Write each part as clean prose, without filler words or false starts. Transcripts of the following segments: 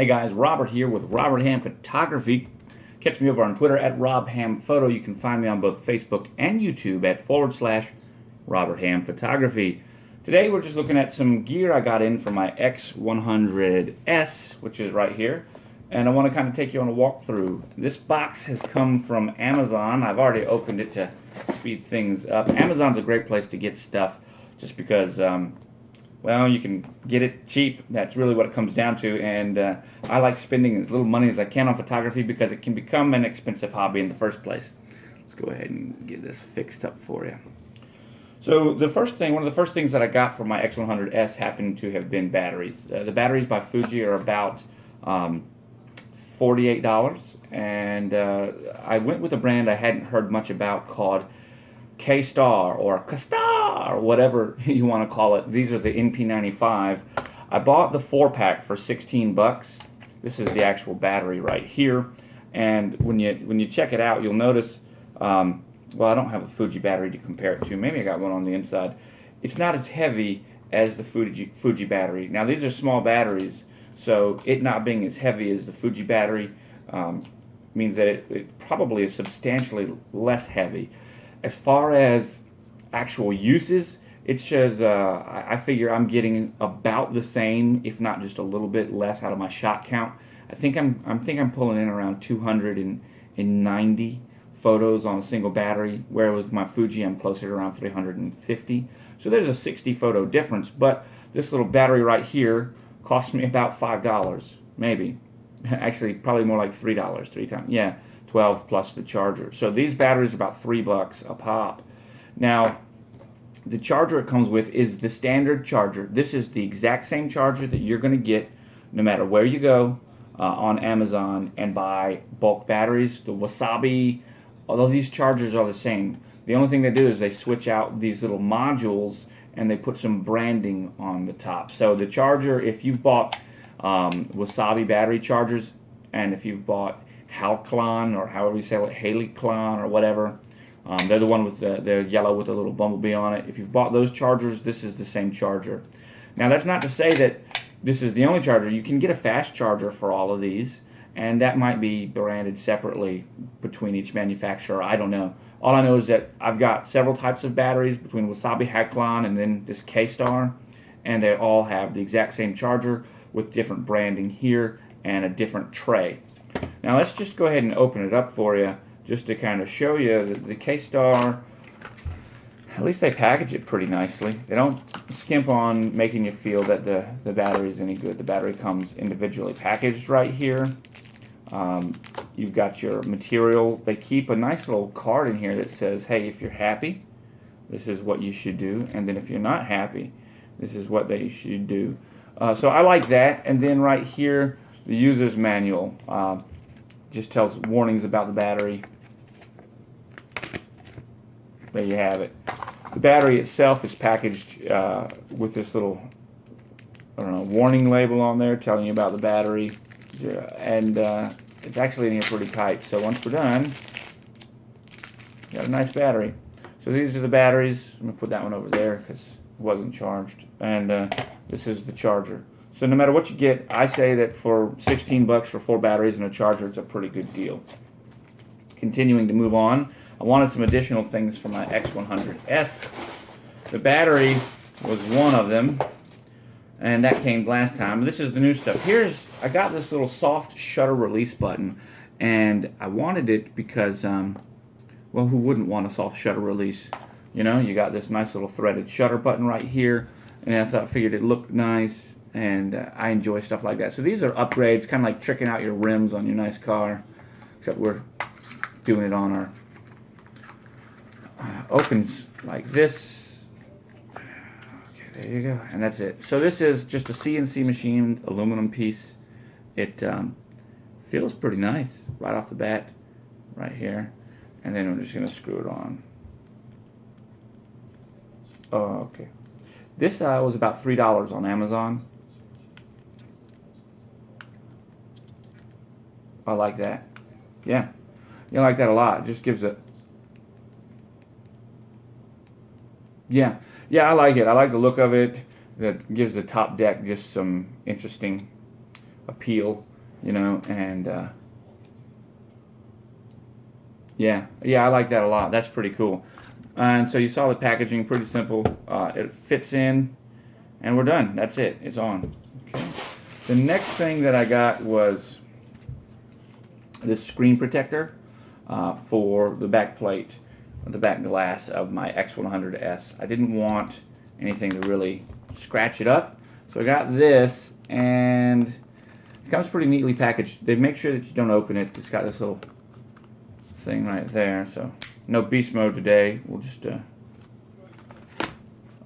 Hey guys, Robert here with Robert Hamm Photography. Catch me over on Twitter at RobHammPhoto. You can find me on both Facebook and YouTube at /Robert Hamm Photography. Today we're just looking at some gear I got in for my X100S, which is right here. And I want to kind of take you on a walkthrough. This box has come from Amazon. I've already opened it to speed things up. Amazon's a great place to get stuff just because well, you can get it cheap. That's really what it comes down to, and I like spending as little money as I can on photography because it can become an expensive hobby in the first place. Let's go ahead and get this fixed up for you. So one of the first things that I got for my X100S happened to have been batteries. The batteries by Fuji are about $48, and I went with a brand I hadn't heard much about called K-Star or K-Star, whatever you want to call it. These are the NP95. I bought the 4-pack for 16 bucks. This is the actual battery right here. And when you check it out, you'll notice, well, I don't have a Fuji battery to compare it to. Maybe I got one on the inside. It's not as heavy as the Fuji battery. Now, these are small batteries, so it not being as heavy as the Fuji battery means that it probably is substantially less heavy. As far as actual uses, it says I figure I'm getting about the same, if not just a little bit less, out of my shot count. I think I'm pulling in around 290 photos on a single battery, whereas with my Fuji I'm closer to around 350. So there's a 60 photo difference. But this little battery right here cost me about $5, maybe. Actually, probably more like $3, 3 times. Yeah. 12 plus the charger. So these batteries are about $3 a pop. Now, the charger it comes with is the standard charger. This is the exact same charger that you're going to get no matter where you go on Amazon and buy bulk batteries. The Wasabi, although these chargers are the same, the only thing they do is they switch out these little modules and they put some branding on the top. So the charger, if you've bought Wasabi battery chargers, and if you've bought Halclon, or however you say it, Haliclon or whatever. They're the one with they're yellow with a little bumblebee on it. If you've bought those chargers, this is the same charger. Now, that's not to say that this is the only charger. You can get a fast charger for all of these, and that might be branded separately between each manufacturer. I don't know. All I know is that I've got several types of batteries between Wasabi, Halclon, and then this K-Star, and they all have the exact same charger with different branding here and a different tray. Now let's just go ahead and open it up for you just to kind of show you that the K-Star, at least they package it pretty nicely. They don't skimp on making you feel that the battery is any good. The battery comes individually packaged right here. You've got your material. They keep a nice little card in here that says, hey, if you're happy, this is what you should do. And then if you're not happy, this is what they should do. So I like that. And then right here, the user's manual just tells warnings about the battery. There you have it. The battery itself is packaged with this little, I don't know, warning label on there telling you about the battery. And it's actually in here pretty tight. So once we're done, you got a nice battery. So these are the batteries. I'm going to put that one over there because it wasn't charged. And this is the charger. So no matter what you get, I say that for 16 bucks for 4 batteries and a charger, it's a pretty good deal. Continuing to move on, I wanted some additional things for my X100S. The battery was one of them, and that came last time. This is the new stuff. I got this little soft shutter release button, and I wanted it because, well, who wouldn't want a soft shutter release? You know, you got this nice little threaded shutter button right here, and I figured it looked nice. And I enjoy stuff like that. So these are upgrades, kind of like tricking out your rims on your nice car, except we're doing it on our opens like this. Okay, there you go, and that's it. So this is just a CNC machined aluminum piece. It feels pretty nice right off the bat, right here. And then we're just going to screw it on. Oh, okay. This was about $3 on Amazon. I like that. Yeah. I like that a lot. It just gives it. Yeah. I like it. I like the look of it. That gives the top deck just some interesting appeal. you know, and yeah, I like that a lot. That's pretty cool. And so you saw the packaging, pretty simple. It fits in, and we're done. That's it. It's on. Okay. The next thing that I got was this screen protector for the back plate, the back glass of my X100S. I didn't want anything to really scratch it up, so I got this, and it comes pretty neatly packaged. They make sure that you don't open it. It's got this little thing right there, so no beast mode today. We'll just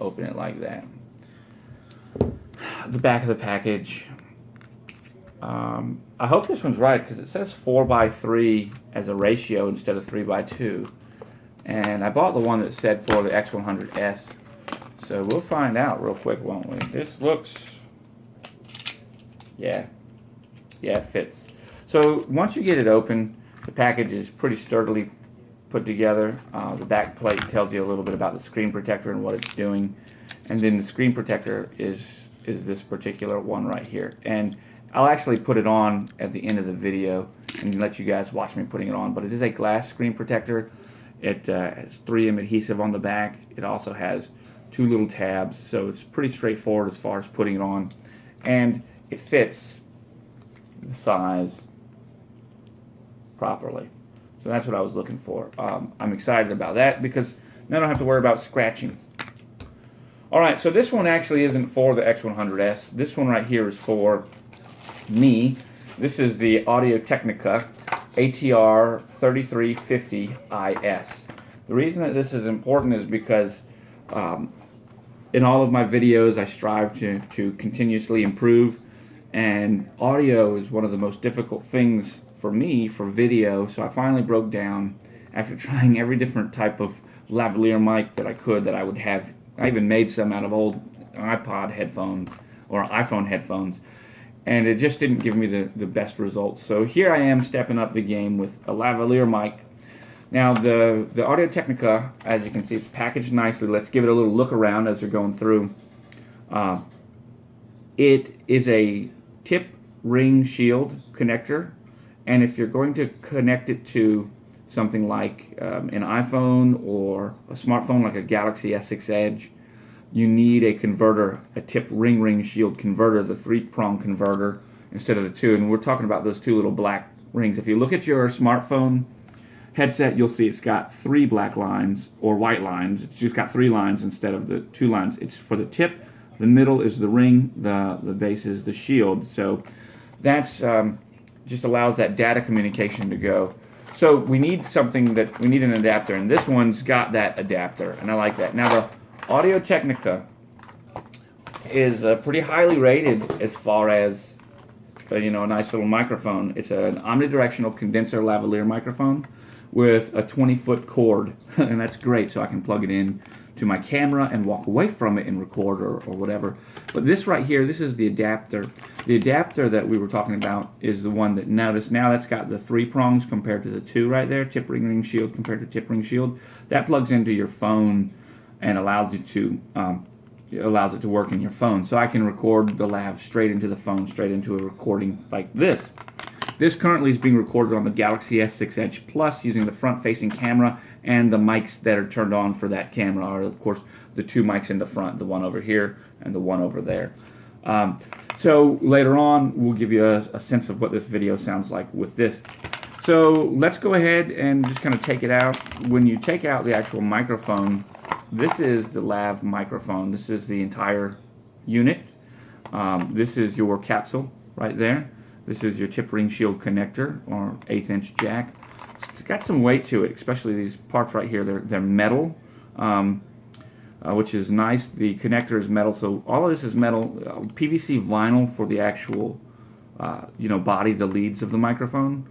open it like that. The back of the package. I hope this one's right because it says 4:3 as a ratio instead of 3:2, and I bought the one that said for the X100S, so we'll find out real quick, won't we? This looks, yeah, it fits. So once you get it open, the package is pretty sturdily put together. The back plate tells you a little bit about the screen protector and what it's doing, and then the screen protector is this particular one right here. And I'll actually put it on at the end of the video and let you guys watch me putting it on. But it is a glass screen protector. It has 3M adhesive on the back. It also has 2 little tabs, so it's pretty straightforward as far as putting it on. And it fits the size properly. So that's what I was looking for. I'm excited about that because now I don't have to worry about scratching. Alright, so this one actually isn't for the X100S. This one right here is for me. This is the Audio-Technica ATR 3350IS. The reason that this is important is because in all of my videos I strive to continuously improve, and audio is one of the most difficult things for me for video, so I finally broke down after trying every different type of lavalier mic that I could that I would have. I even made some out of old iPod headphones or iPhone headphones, and it just didn't give me the best results. So here I am stepping up the game with a lavalier mic. Now the Audio-Technica, as you can see, it's packaged nicely. Let's give it a little look around as we're going through. It is a tip ring shield connector, and if you're going to connect it to something like an iPhone or a smartphone like a Galaxy S6 Edge, you need a converter, a tip ring shield converter, the 3-prong converter instead of the 2. And we're talking about those 2 little black rings. If you look at your smartphone headset, you'll see it's got 3 black lines or white lines. It's just got 3 lines instead of the 2 lines. It's for the tip. The middle is the ring. The base is the shield. So that's just allows that data communication to go. So we need something we need an adapter, and this one's got that adapter, and I like that. Now the Audio-Technica is pretty highly rated as far as a nice little microphone. It's an omnidirectional condenser lavalier microphone with a 20-foot cord, and that's great, so I can plug it in to my camera and walk away from it and record or whatever. But this right here, this is the adapter. The adapter that we were talking about is the one that, notice now that's got the 3 prongs compared to the 2 right there, tip ring shield compared to tip ring shield. That plugs into your phone and allows it to work in your phone. So I can record the lav straight into the phone, straight into a recording like this. This currently is being recorded on the Galaxy S6 Edge Plus using the front-facing camera, and the mics that are turned on for that camera are, of course, the 2 mics in the front, the one over here and the one over there. So later on, we'll give you a sense of what this video sounds like with this. So let's go ahead and just kind of take it out. When you take out the actual microphone, this is the Lav Microphone. This is the entire unit. This is your capsule right there. This is your tip ring shield connector or 1/8" jack. It's got some weight to it, especially these parts right here. They're metal, which is nice. The connector is metal, so all of this is metal. PVC vinyl for the actual, body, the leads of the microphone,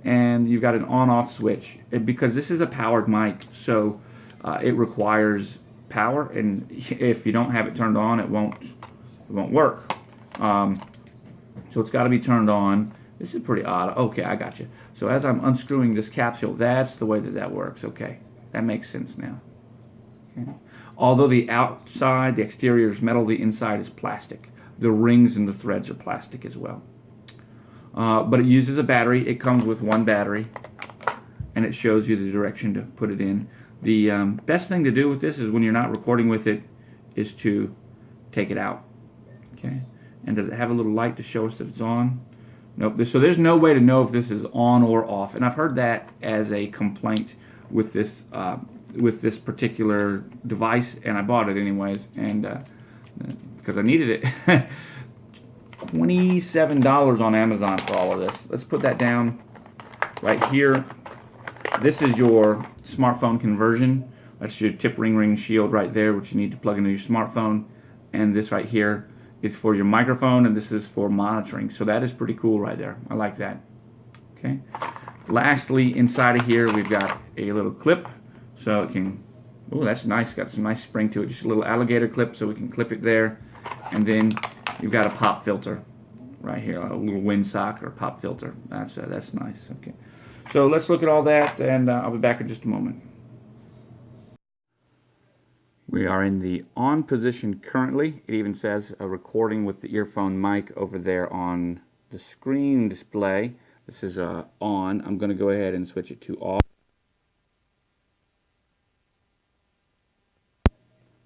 and you've got an on-off switch because this is a powered mic, so it requires power, and if you don't have it turned on, it won't work. So it's got to be turned on. This is pretty odd. Okay, I got you. So as I'm unscrewing this capsule, that's the way that works. Okay, that makes sense now. Okay. Although the outside, the exterior is metal, the inside is plastic. The rings and the threads are plastic as well. but it uses a battery. It comes with one battery, and it shows you the direction to put it in. The best thing to do with this is when you're not recording with it is to take it out. Okay, and does it have a little light to show us that it's on? Nope. So there's no way to know if this is on or off, and I've heard that as a complaint with this particular device, and I bought it anyways, and because I needed it. $27 on Amazon for all of this. Let's put that down right here. This is your smartphone conversion. That's your tip ring shield right there, which you need to plug into your smartphone. And this right here is for your microphone, and this is for monitoring. So that is pretty cool right there. I like that. Okay. Lastly, inside of here, we've got a little clip, so it can. Oh, that's nice. Got some nice spring to it. Just a little alligator clip, so we can clip it there. And then you've got a pop filter right here, a little windsock or pop filter. That's nice. Okay. So let's look at all that, and I'll be back in just a moment. We are in the on position currently. It even says a recording with the earphone mic over there on the screen display. This is on. I'm going to go ahead and switch it to off.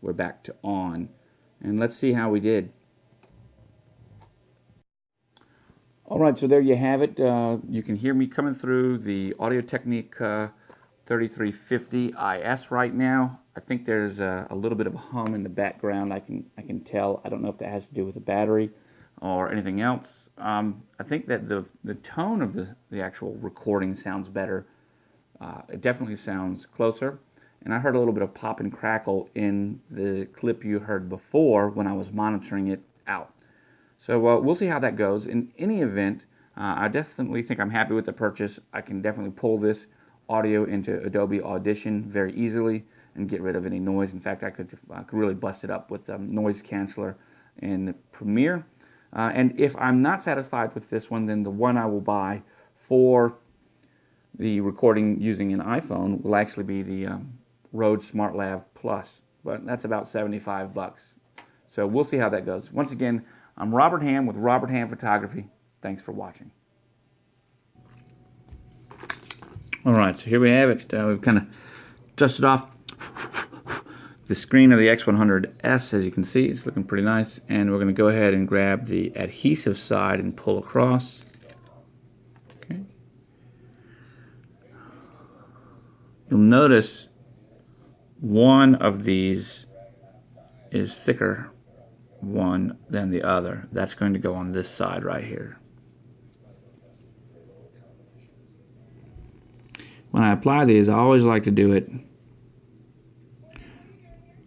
We're back to on. And let's see how we did. Alright, so there you have it. You can hear me coming through the Audio Technique 3350 IS right now. I think there's a little bit of a hum in the background. I can tell. I don't know if that has to do with the battery or anything else. I think that the tone of the actual recording sounds better. It definitely sounds closer. And I heard a little bit of pop and crackle in the clip you heard before when I was monitoring it out. So we'll see how that goes. In any event, I definitely think I'm happy with the purchase. I can definitely pull this audio into Adobe Audition very easily and get rid of any noise. In fact, I could really bust it up with noise canceller in Premiere. And if I'm not satisfied with this one, then the one I will buy for the recording using an iPhone will actually be the Rode SmartLav Plus, but that's about $75. So we'll see how that goes. Once again, I'm Robert Hamm with Robert Hamm Photography. Thanks for watching. All right, so here we have it. We've kind of dusted off the screen of the X100S. As you can see, it's looking pretty nice. And we're going to go ahead and grab the adhesive side and pull across. Okay. You'll notice one of these is thicker one than the other. That's going to go on this side right here. When I apply these, I always like to do it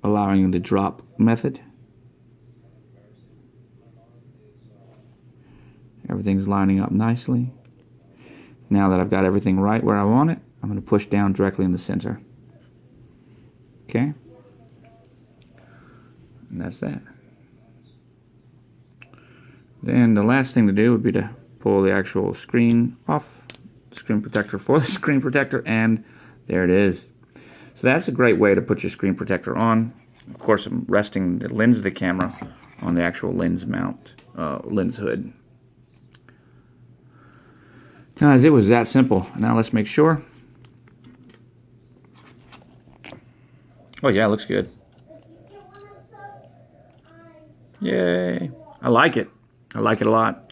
allowing the drop method. Everything's lining up nicely. Now that I've got everything right where I want it, I'm going to push down directly in the center. Okay? And that's that. Then the last thing to do would be to pull the actual screen off, screen protector for the screen protector, and there it is. So that's a great way to put your screen protector on. Of course, I'm resting the lens of the camera on the actual lens mount, lens hood. Guys, it was that simple. Now let's make sure. Oh yeah, it looks good. Yay. I like it. I like it a lot.